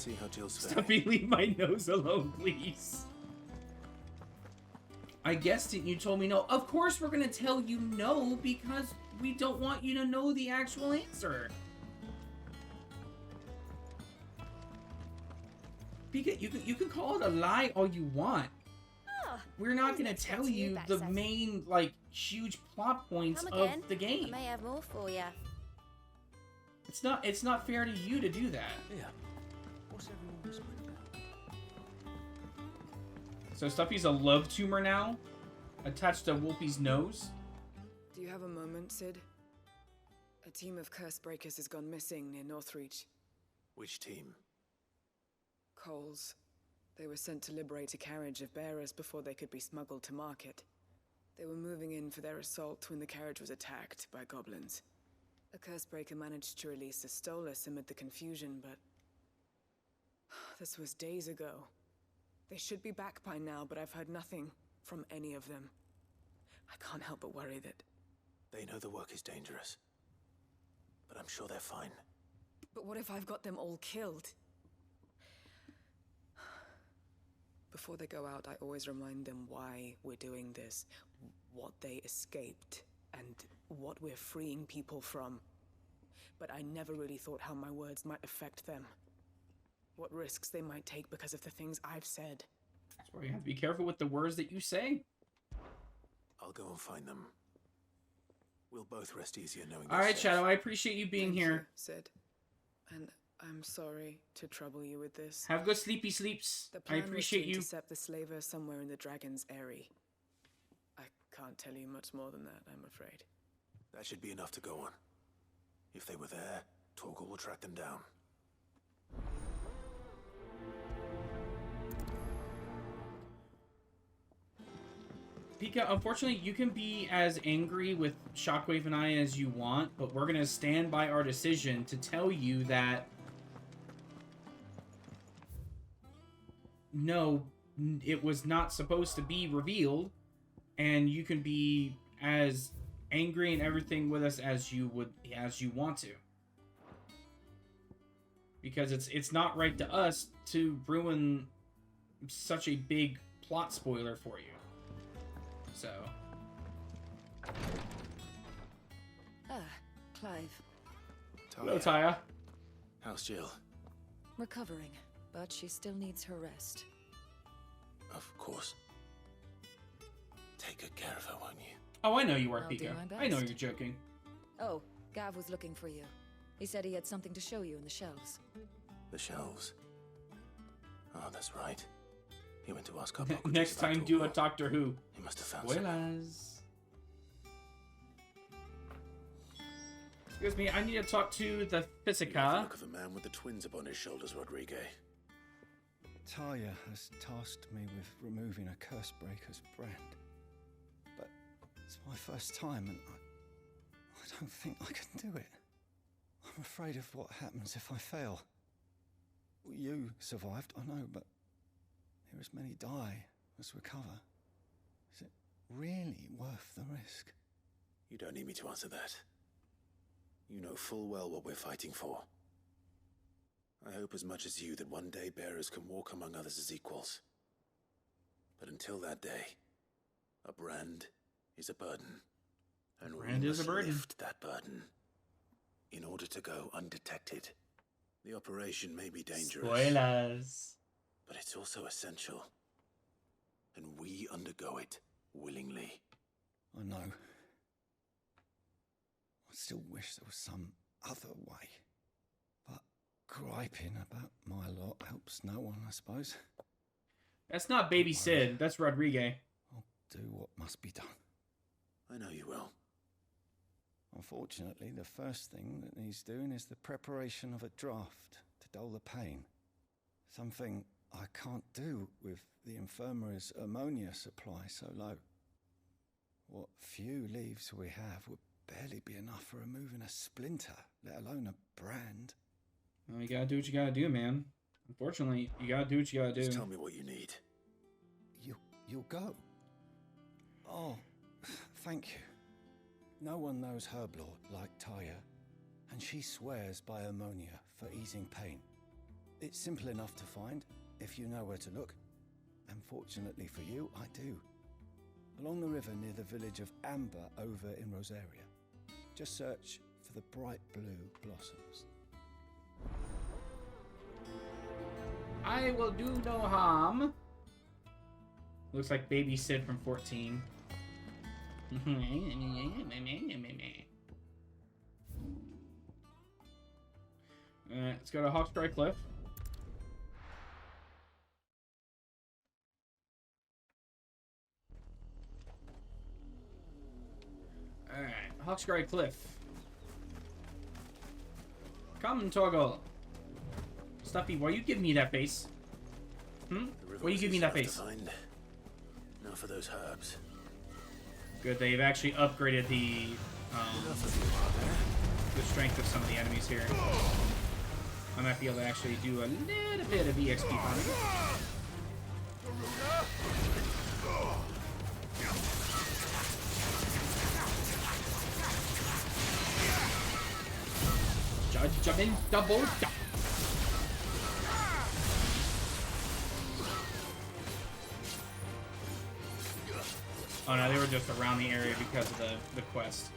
see how Jill's Stuffy, leave my nose alone, please. I guessed it, you told me no. Of course we're gonna tell you no, because we don't want you to know the actual answer. Because you can call it a lie all you want. Oh, We're not gonna tell you the main, like, huge plot points of the game. I may have more for you. It's not fair to you to do that. Yeah. What's everyone whispering about? So Stuffy's a love tumor now, attached to Wolfie's nose. Do you have a moment, Sid? A team of curse breakers has gone missing near Northreach. Which team? Coles. They were sent to liberate a carriage of bearers before they could be smuggled to market. They were moving in for their assault when the carriage was attacked by goblins. A curse breaker managed to release a Stolas amid the confusion, but this was days ago. They should be back by now, but I've heard nothing from any of them. I can't help but worry that... They know the work is dangerous, but I'm sure they're fine. But what if I've got them all killed? Before they go out, I always remind them why we're doing this, what they escaped, and what we're freeing people from. But I never really thought how my words might affect them. What risks they might take because of the things I've said. That's why you have to be careful with the words that you say. I'll go and find them. We'll both rest easier knowing. All right, Shadow, I appreciate you being here. You, Sid. And I'm sorry to trouble you with this. Have good sleepy sleeps. I appreciate was to you. intercept the slaver somewhere in the Dragon's Eyrie. I can't tell you much more than that, I'm afraid. That should be enough to go on. If they were there, Torgal will track them down. Pika, unfortunately, you can be as angry with Shockwave and I as you want, but we're going to stand by our decision to tell you that no, it was not supposed to be revealed, and you can be as angry and everything with us as you want to. Because it's not right to us to ruin such a big plot spoiler for you. So. Clive. Hello, Taya. How's Jill? Recovering, but she still needs her rest. Of course. Take good care of her, won't you? Oh, I know you are, I'll do Pika. my I know best. you're joking. Oh, Gav was looking for you. He said he had something to show you in the shelves. The shelves. Oh, that's right. He went to ask our Bockages Next about time, do a Torgal. Doctor Who. He must have found something. Spoilers. Excuse me, I need to talk to the You love the Physica. look of a man with the twins upon his shoulders, Rodrigue. Talia has tasked me with removing a curse breaker's brand. But it's my first time and I don't think I can do it. I'm afraid of what happens if I fail. You survived, I know, but here as many die as recover. Is it really worth the risk? You don't need me to answer that. You know full well what we're fighting for. I hope as much as you that one day bearers can walk among others as equals. But until that day, a brand is a burden. And brand we is a must burden. lift that burden in order to go undetected. The operation may be dangerous, Spoilers. but it's also essential. And we undergo it willingly. I know. I still wish there was some other way. But griping about my lot helps no one, I suppose. That's not Baby Sid. That's Rodrigue. I'll do what must be done. I know you will. Unfortunately, the first thing that needs doing is the preparation of a draft to dull the pain. Something I can't do with the infirmary's ammonia supply so low. What few leaves we have would barely be enough for removing a splinter, let alone a brand. Well, you gotta do what you gotta do, man. Unfortunately, you gotta do what you gotta do. Just tell me what you need. You'll go? Oh, thank you. No one knows Herblord like Taya, and she swears by ammonia for easing pain. It's simple enough to find, if you know where to look. And fortunately for you, I do. Along the river near the village of Amber over in Rosaria. Just search for the bright blue blossoms. I will do no harm. Looks like baby Sid from 14. Alright, let's go to Hawkscry Cliff. Alright, Hawkscry Cliff. Come, Toggle. Stuffy, why you give me that face? Why you give me that face? Now for those herbs. Good, they've actually upgraded the strength of some of the enemies here. I might be able to actually do a little bit of EXP farming. Judgment double. Oh no, they were just around the area because of the quest.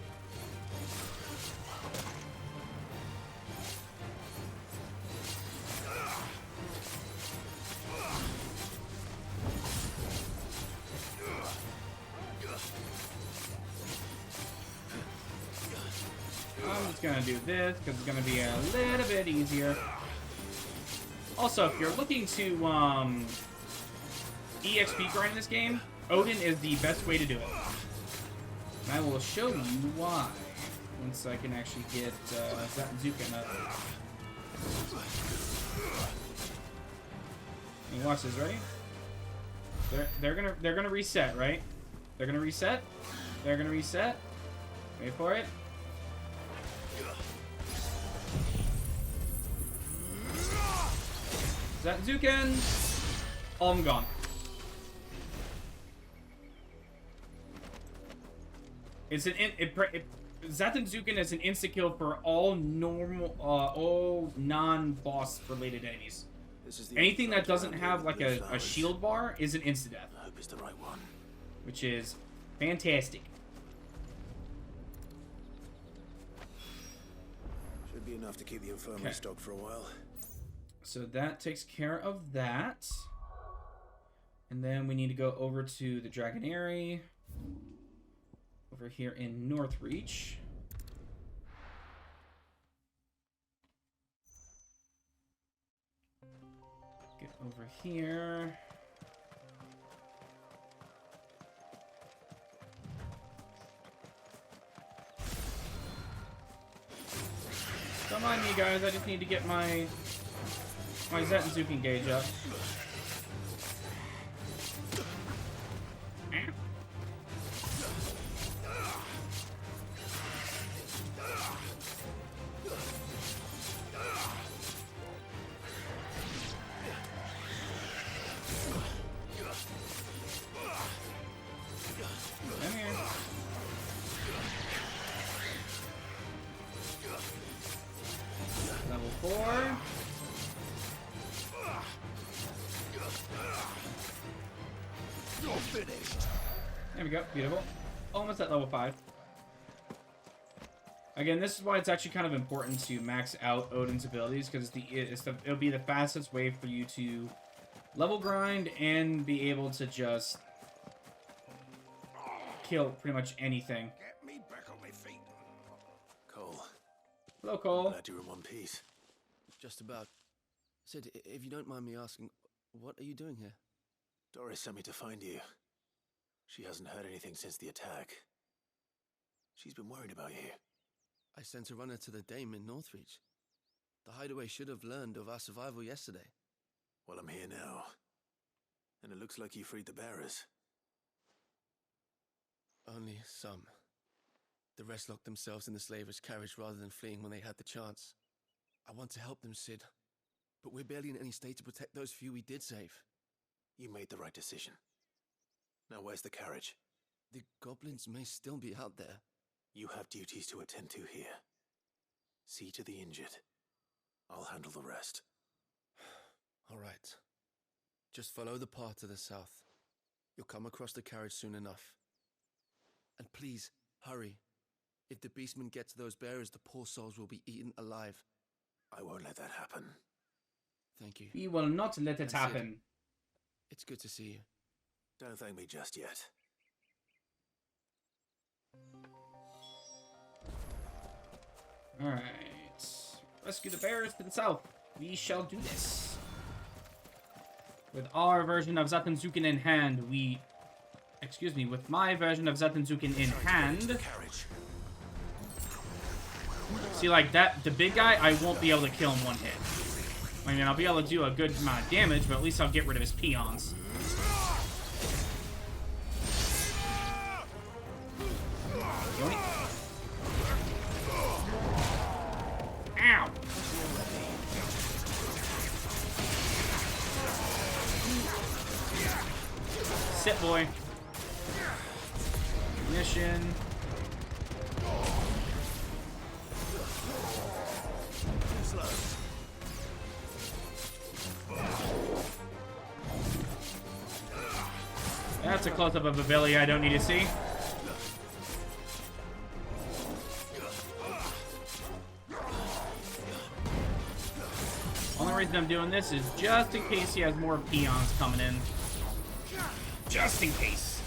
I'm just gonna do this because it's gonna be a little bit easier. Also, if you're looking to EXP grind in this game, Odin is the best way to do it. And I will show you why once I can actually get Zanzuken up. And watch this, right? They're gonna reset, right? They're gonna reset. They're gonna reset. Wait for it. Zanzuken. Oh, I'm gone. It's an Zanzuken is an insta kill for all normal, all non-boss related enemies. Anything that doesn't have like a shield bar is an insta death. I hope it's the right one. Which is fantastic. Should be enough to keep the infirmary stocked for a while. So that takes care of that. And then we need to go over to the Dragonary. Over here in Northreach. Get over here. Come on, you guys. I just need to get my Zanzuken gauge up. Level 4. You're finished. There we go. Beautiful. Almost at level 5. Again, this is why it's actually kind of important to max out Odin's abilities, because it'll be the fastest way for you to level grind and be able to just kill pretty much anything. Get me back on my feet. Cole. Hello, Cole. Glad you're in one piece. Just about. Sid, if you don't mind me asking, what are you doing here? Doris sent me to find you. She hasn't heard anything since the attack. She's been worried about you. I sent a runner to the Dame in Northreach. The hideaway should have learned of our survival yesterday. Well, I'm here now. And it looks like you freed the bearers. Only some. The rest locked themselves in the slaver's carriage rather than fleeing when they had the chance. I want to help them, Sid. But we're barely in any state to protect those few we did save. You made the right decision. Now where's the carriage? The goblins may still be out there. You have duties to attend to here. See to the injured. I'll handle the rest. All right. Just follow the path to the south. You'll come across the carriage soon enough. And please, hurry. If the beastmen get to those bearers, the poor souls will be eaten alive. I won't let that happen. Thank you. We will not let it That's it. happen. It's good to see you. Don't thank me just yet. Alright. Rescue the bears to the south. We shall do this. With our version of Zatenzuken in hand, with my version of Zatenzuken in hand... See, like, the big guy, I won't be able to kill him one hit. I mean, I'll be able to do a good amount of damage, but at least I'll get rid of his peons. Yoink. Ow! Sit, boy. Mission. That's a close-up of ability I don't need to see. Only reason I'm doing this is just in case he has more peons coming in. Just in case.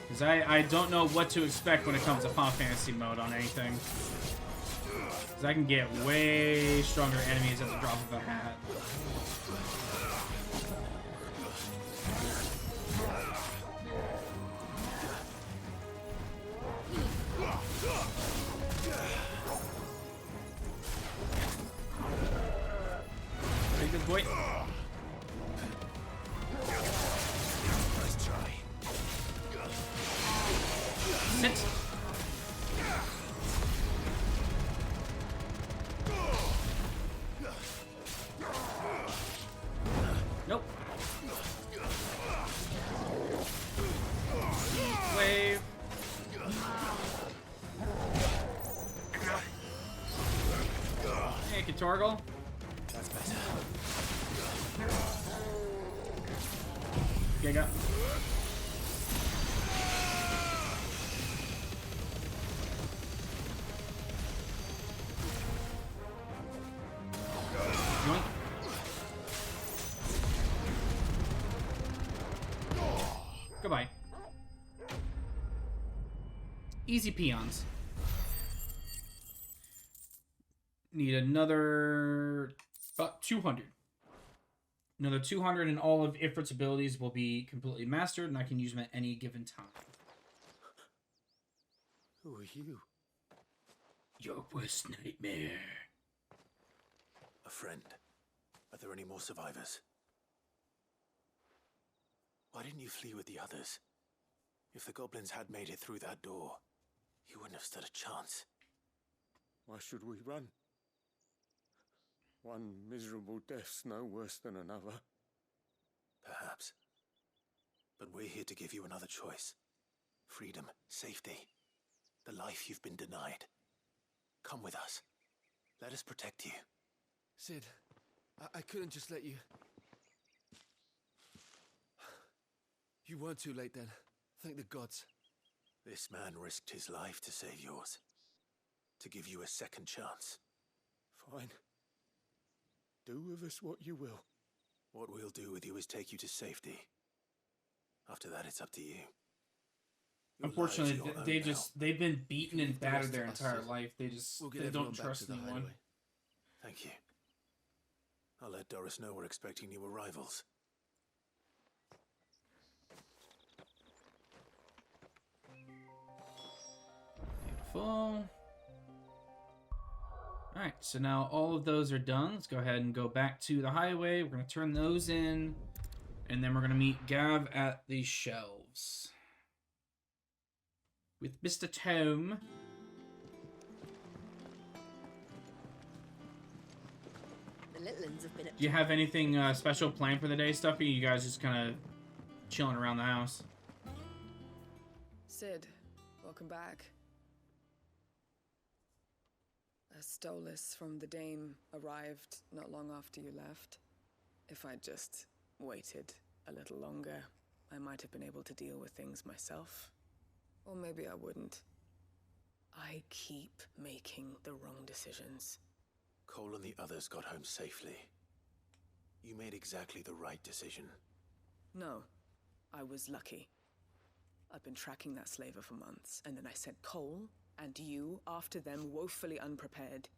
Because I don't know what to expect when it comes to Final Fantasy mode on anything. Because I can get way stronger enemies at the drop of a hat. Take this boy. Nice try. Sit. Nope. Wave. Hey, Katorgal. That's better. Giga. Yoink. Goodbye. Easy peons. Need another... about 200. Another 200 and all of Ifrit's abilities will be completely mastered, and I can use them at any given time. Who are you? Your worst nightmare. A friend. Are there any more survivors? Why didn't you flee with the others? If the goblins had made it through that door, you wouldn't have stood a chance. Why should we run? One miserable death's no worse than another. Perhaps. But we're here to give you another choice. Freedom, safety, the life you've been denied. Come with us. Let us protect you. Sid, I couldn't just let you... You weren't too late then. Thank the gods. This man risked his life to save yours. To give you a second chance. Fine. Do with us what you will. What we'll do with you is take you to safety. After that, it's up to you. Your Unfortunately, lives, your they own just, they've been beaten and Leave the battered rest their to us, entire Sid. life. They just, We'll get they everyone don't back trust to the anyone. hideaway. Thank you. I'll let Doris know we're expecting new arrivals. Beautiful. Alright, so now all of those are done. Let's go ahead and go back to the highway. We're going to turn those in. And then we're going to meet Gav at the shelves. With Mr. Tome. The little ones have been at Do you have anything special planned for the day, Stuffy? You guys just kind of chilling around the house. Sid, welcome back. A Stolas from the Dame arrived not long after you left. If I'd just waited a little longer, I might have been able to deal with things myself. Or maybe I wouldn't. I keep making the wrong decisions. Cole and the others got home safely. You made exactly the right decision. No, I was lucky. I've been tracking that slaver for months, and then I sent Cole and you after them woefully unprepared.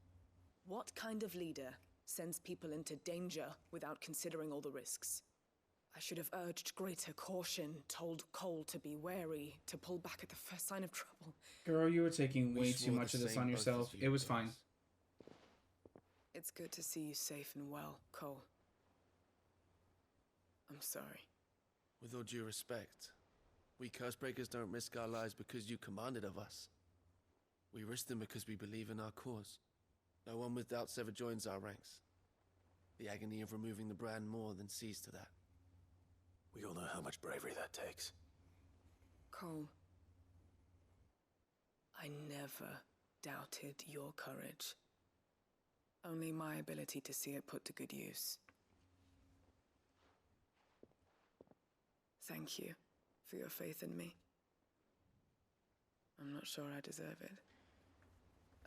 What kind of leader sends people into danger without considering all the risks? I should have urged greater caution, told Cole to be wary, to pull back at the first sign of trouble. Girl, you were taking We way too swore much the of this same on oath yourself. as you It was guys. fine. It's good to see you safe and well, Cole. I'm sorry. With all due respect, we Cursebreakers don't risk our lives because you commanded of us. We risk them because we believe in our cause. No one with doubts ever joins our ranks. The agony of removing the brand more than sees to that. We all know how much bravery that takes. Cole, I never doubted your courage. Only my ability to see it put to good use. Thank you for your faith in me. I'm not sure I deserve it.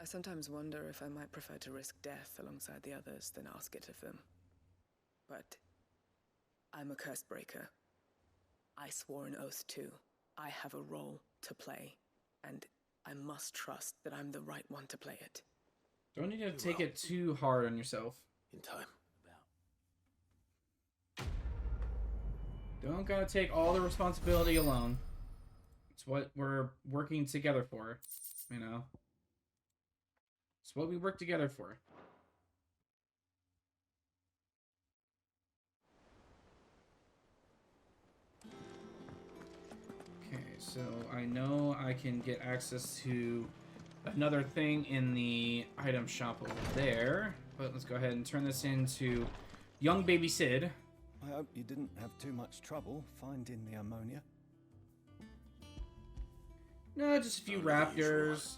I sometimes wonder if I might prefer to risk death alongside the others than ask it of them. But I'm a curse breaker. I swore an oath too. I have a role to play, and I must trust that I'm the right one to play it. Don't need to take it too hard on yourself. In time. Don't gotta take all the responsibility alone. It's what we're working together for, you know? It's what we work together for. Okay, so I know I can get access to another thing in the item shop over there, but let's go ahead and turn this into young baby Sid. I hope you didn't have too much trouble finding the ammonia. No, just a few Only the raptors.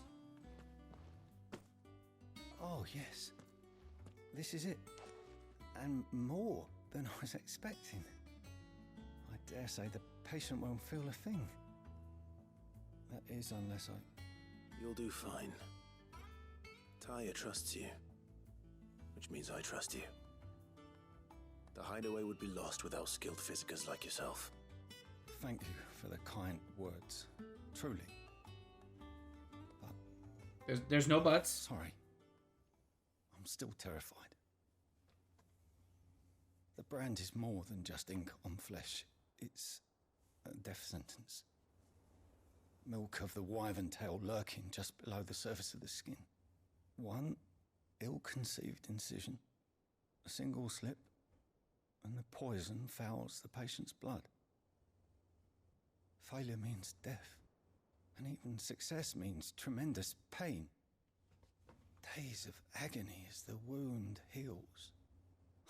Oh, yes. This is it. And more than I was expecting. I dare say the patient won't feel a thing. That is, unless I... You'll do fine. Taya trusts you. Which means I trust you. The hideaway would be lost without skilled physicers like yourself. Thank you for the kind words. Truly. But There's no buts. sorry. I'm still terrified. The brand is more than just ink on flesh. It's a death sentence. Milk of the wyvern tail lurking just below the surface of the skin. One ill-conceived incision, a single slip, and the poison fouls the patient's blood. Failure means death, and even success means tremendous pain. Days of agony as the wound heals.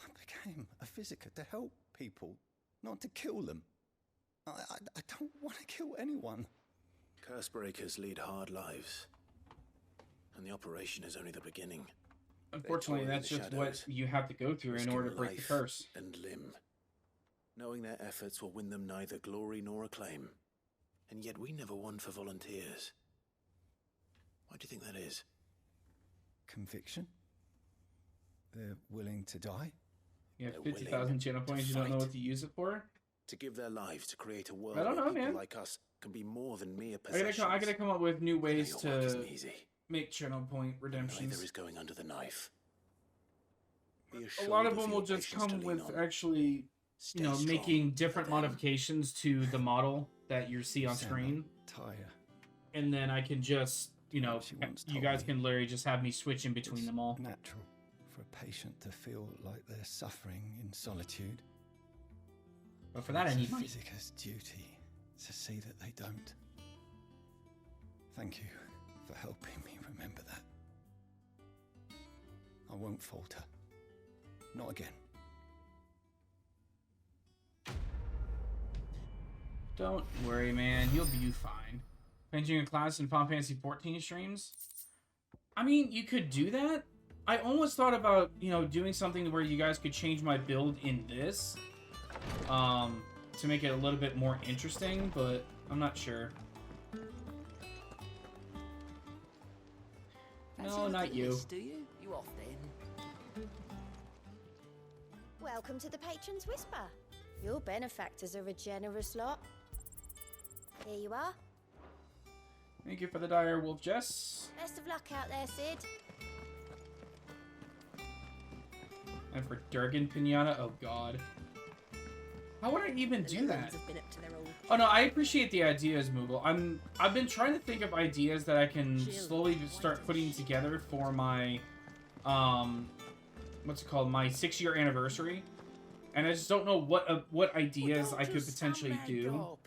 I became a physiker to help people, not to kill them. I don't want to kill anyone. Cursebreakers lead hard lives. And the operation is only the beginning. Unfortunately, toil in that's the just what shadows, you have to go through in risking order to break the life curse. and limb. Knowing their efforts will win them neither glory nor acclaim. And yet we never won for volunteers. Why do you think that is? Conviction? They're willing to die? You have They're 50,000 willing channel to points, you don't know fight. what to use it for? To give their lives to create a world I don't where know, people man. like us can be more than mere I possessions. gotta come up with new I know ways your work to isn't easy. make channel point redemptions. Neither is going under the knife. Be A assured lot of them your will just patience to come lean with on. actually, Stay you know, strong making different for them. modifications to the model that you see on Sam, screen. Taya. And then I can just, you know, She once you told guys me can literally just have me switch in between It's them all. natural for a patient to feel like they're suffering in solitude. But for that, I It's need a money. physic's duty to see that they don't. Thank you for helping me remember that. I won't falter. Not again. Don't worry, man. You'll be fine. Changing a class in Final Fantasy 14 streams? I mean, you could do that. I almost thought about, you know, doing something where you guys could change my build in this. To make it a little bit more interesting, but I'm not sure. No, not you. Do you? You off then? Welcome to the Patron's Whisper. Your benefactors are a generous lot. Here you are. Thank you for the dire wolf, Jess. Best of luck out there, Sid. And for Durgan Pinata, oh god. How would I even do that? Oh no, I appreciate the ideas, Moogle. I've been trying to think of ideas that I can slowly start putting together for my what's it called? My 6-year anniversary. And I just don't know what ideas I could potentially do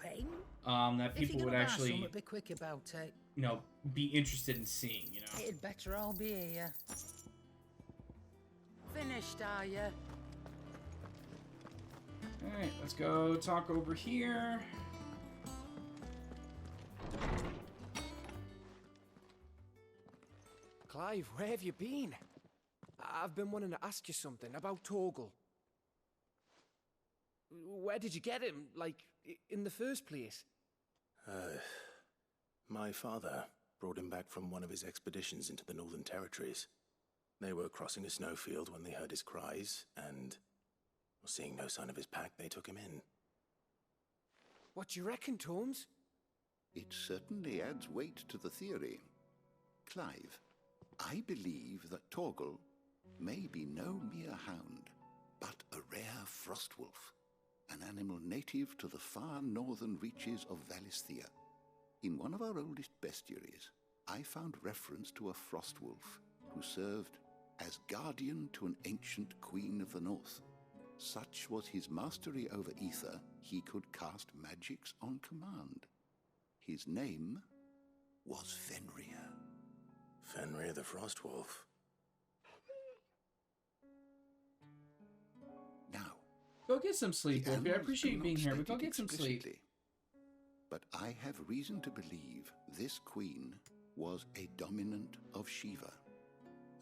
that people would actually be quick about it. you know, be interested in seeing, you know. It'd better I'll be here. Finished, are you? Alright, let's go talk over here. Clive, where have you been? I've been wanting to ask you something about Torgal. Where did you get him, like, in the first place? My father brought him back from one of his expeditions into the Northern Territories. They were crossing a snowfield when they heard his cries, and seeing no sign of his pack, they took him in. What do you reckon, Tomes? It certainly adds weight to the theory. Clive, I believe that Torgal may be no mere hound, but a rare frostwolf, an animal native to the far northern reaches of Valisthea. In one of our oldest bestiaries, I found reference to a frostwolf who served as guardian to an ancient queen of the north. Such was his mastery over ether, he could cast magics on command. His name was Fenrir. Fenrir the Frostwolf. Now, Go get some sleep, Wolfie. I appreciate you being here, but go get some sleep. But I have reason to believe this queen was a dominant of Shiva,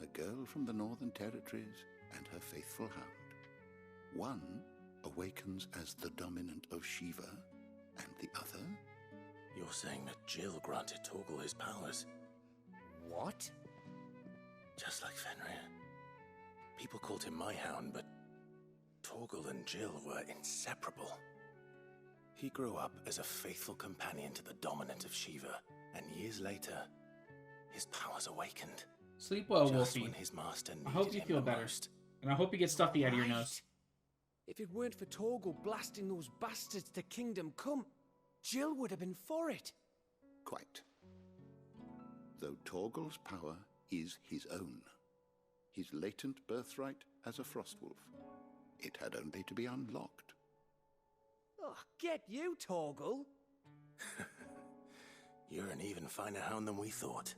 a girl from the Northern Territories and her faithful hound. One awakens as the dominant of Shiva, and the other? You're saying that Jill granted Torgal his powers? What? Just like Fenrir. People called him my hound, but Torgal and Jill were inseparable. He grew up as a faithful companion to the dominant of Shiva, and years later, his powers awakened. Sleep well, Just Wolfie. when his master I hope you needed feel him the better. most. And I hope you get stuffy out of your nose. If it weren't for Torgal blasting those bastards to Kingdom Come, Jill would have been for it. Quite. Though Torgal's power is his own, his latent birthright as a frostwolf, it had only to be unlocked. Oh, get you, Torgal. You're an even finer hound than we thought.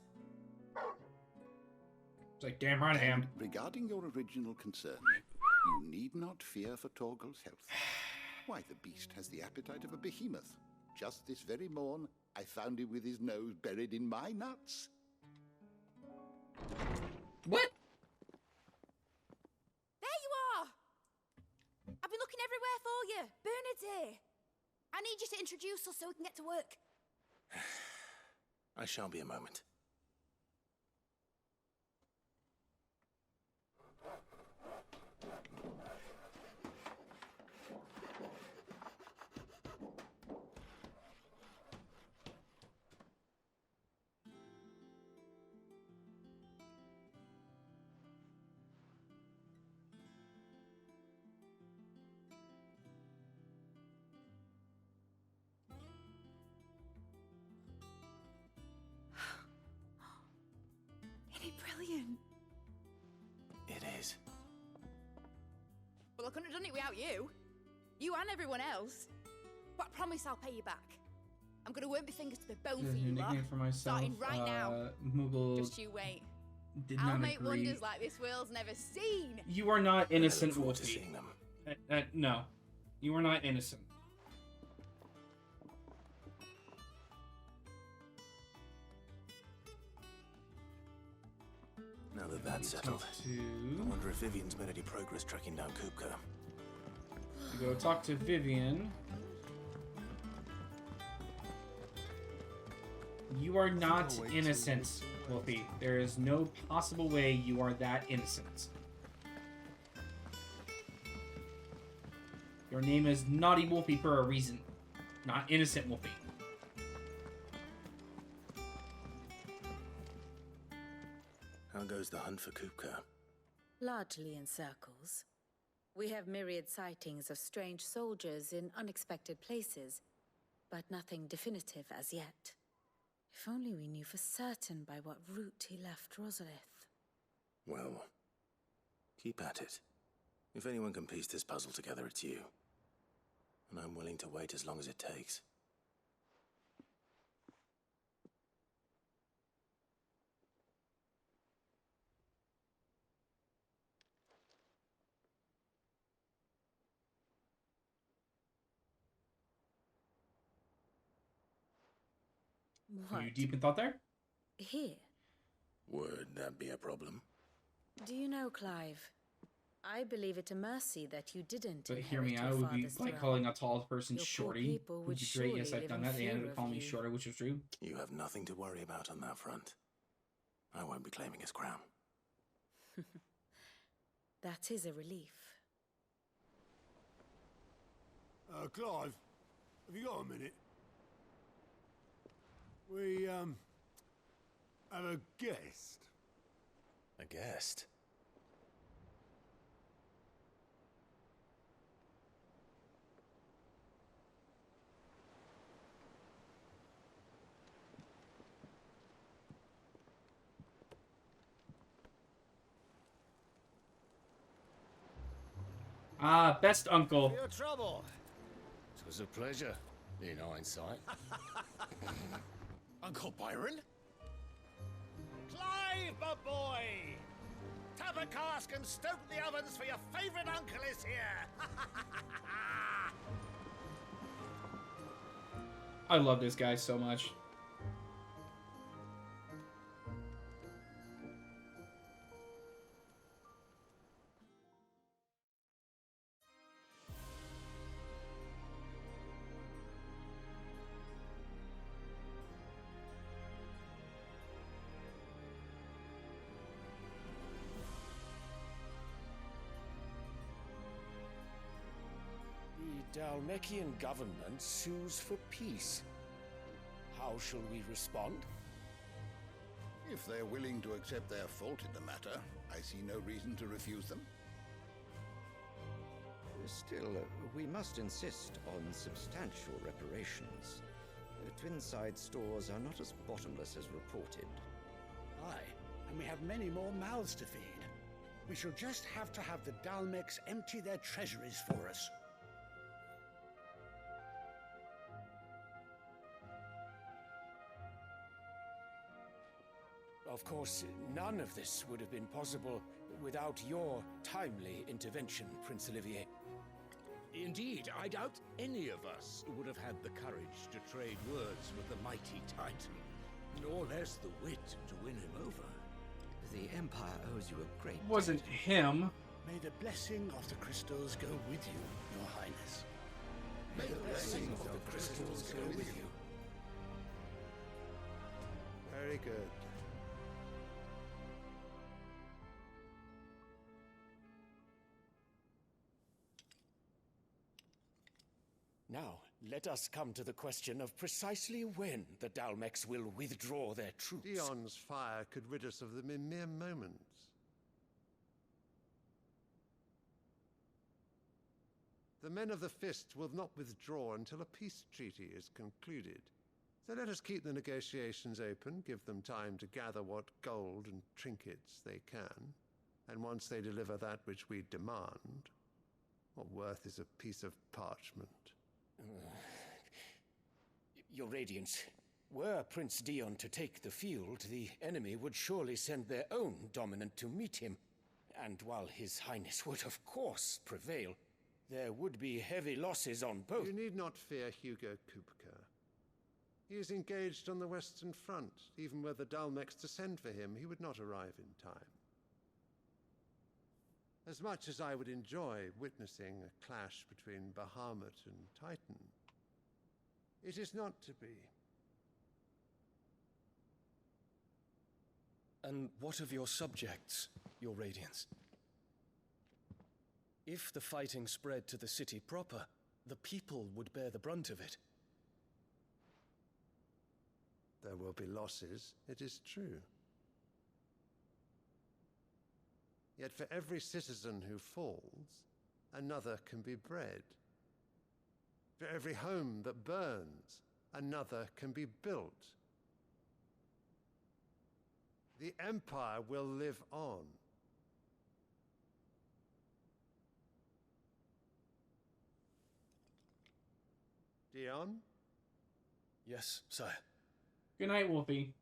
It's like, damn right I am. Regarding your original concern, you need not fear for Torgal's health. Why, the beast has the appetite of a behemoth. Just this very morn, I found him with his nose buried in my nuts. What? There you are! I've been looking everywhere for you. Bernard's here. I need you to introduce us so we can get to work. I shall be a moment. Isn't it brilliant? It is. Well, I couldn't have done it without you. You and everyone else. But I promise I'll pay you back. I'm going to work my fingers to the bone There's for a new you lot. nickname for myself. Starting right now. Moogle Just you wait. did I'll not make agree. wonders like this world's never seen. You are not innocent, I look forward to Wolfie. seeing them. No. You are not innocent. Now that that's settled, I wonder if Vivian's made any progress tracking down Kupka. You go talk to Vivian. You are not innocent, Wolfie. There is no possible way you are that innocent. Your name is Naughty Wolfie for a reason, not Innocent Wolfie. How goes the hunt for Kupka? Largely in circles. We have myriad sightings of strange soldiers in unexpected places, but nothing definitive as yet. If only we knew for certain by what route he left Rosalith. Well, keep at it. If anyone can piece this puzzle together, it's you. And I'm willing to wait as long as it takes. Are you deep in thought there? Here. Would that be a problem? Do you know, Clive? I believe it a mercy that you didn't. But hear me out. It would be like calling a tall person shorty. Would be great. Yes, I've done that. They ended up calling me shorter, which was true. You have nothing to worry about on that front. I won't be claiming his crown. That is a relief. Clive, have you got a minute? We, have a guest. A guest? Ah, best uncle. For your trouble. It was a pleasure, in hindsight. Uncle Byron? Clive, my boy! Tap a cask and stoke the ovens, for your favourite uncle is here! I love this guy so much. The Dalmekian government sues for peace. How shall we respond? If they're willing to accept their fault in the matter, I see no reason to refuse them. Still, we must insist on substantial reparations. Twinside stores are not as bottomless as reported. Aye, and we have many more mouths to feed. We shall just have to have the Dalmecs empty their treasuries for us. Of course, none of this would have been possible without your timely intervention, Prince Olivier. Indeed, I doubt any of us would have had the courage to trade words with the mighty Titan, nor less the wit to win him over. The Empire owes you a great Wasn't him. May the blessing of the crystals go with you, Your Highness. May the blessing of the crystals go with you. Very good. Now, let us come to the question of precisely when the Dalmecs will withdraw their troops. Dion's fire could rid us of them in mere moments. The men of the Fist will not withdraw until a peace treaty is concluded. So let us keep the negotiations open, give them time to gather what gold and trinkets they can, and once they deliver that which we demand, what worth is a piece of parchment? Your Radiance, were Prince Dion to take the field, the enemy would surely send their own dominant to meet him. And while His Highness would of course prevail, there would be heavy losses on both. You need not fear Hugo Kupka. He is engaged on the Western Front. Even were the Dalmecs to send for him, he would not arrive in time. As much as I would enjoy witnessing a clash between Bahamut and Titan, it is not to be. And what of your subjects, your Radiance? If the fighting spread to the city proper, the people would bear the brunt of it. There will be losses, it is true. Yet for every citizen who falls, another can be bred. For every home that burns, another can be built. The Empire will live on. Dion? Yes, sire. Good night, Wolfie.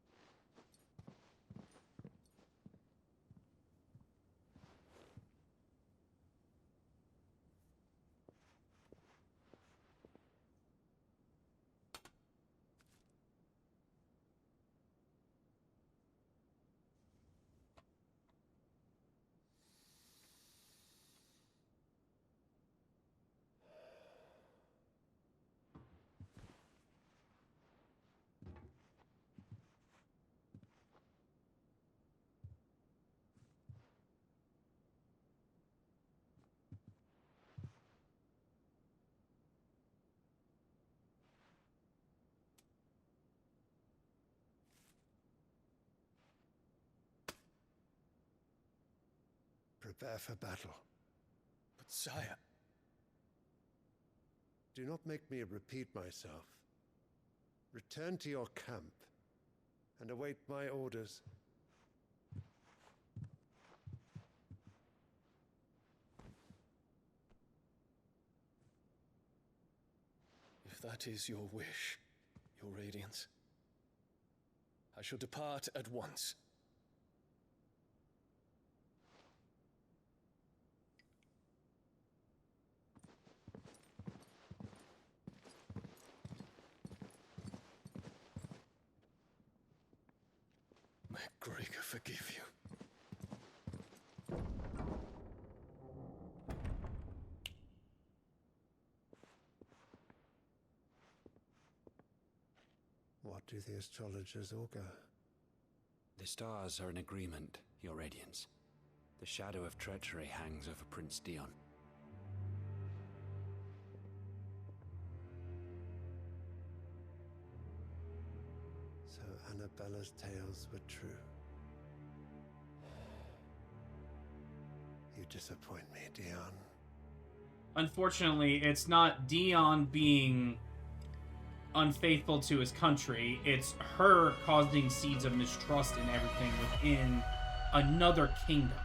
Prepare for battle. But sire... Do not make me repeat myself. Return to your camp and await my orders. If that is your wish, your Radiance, I shall depart at once. May Gregor forgive you. What do the astrologers augur? The stars are in agreement, your Radiance. The shadow of treachery hangs over Prince Dion. So Annabella's tales were true. You disappoint me, Dion. Unfortunately, it's not Dion being unfaithful to his country. It's her causing seeds of mistrust and everything within another kingdom.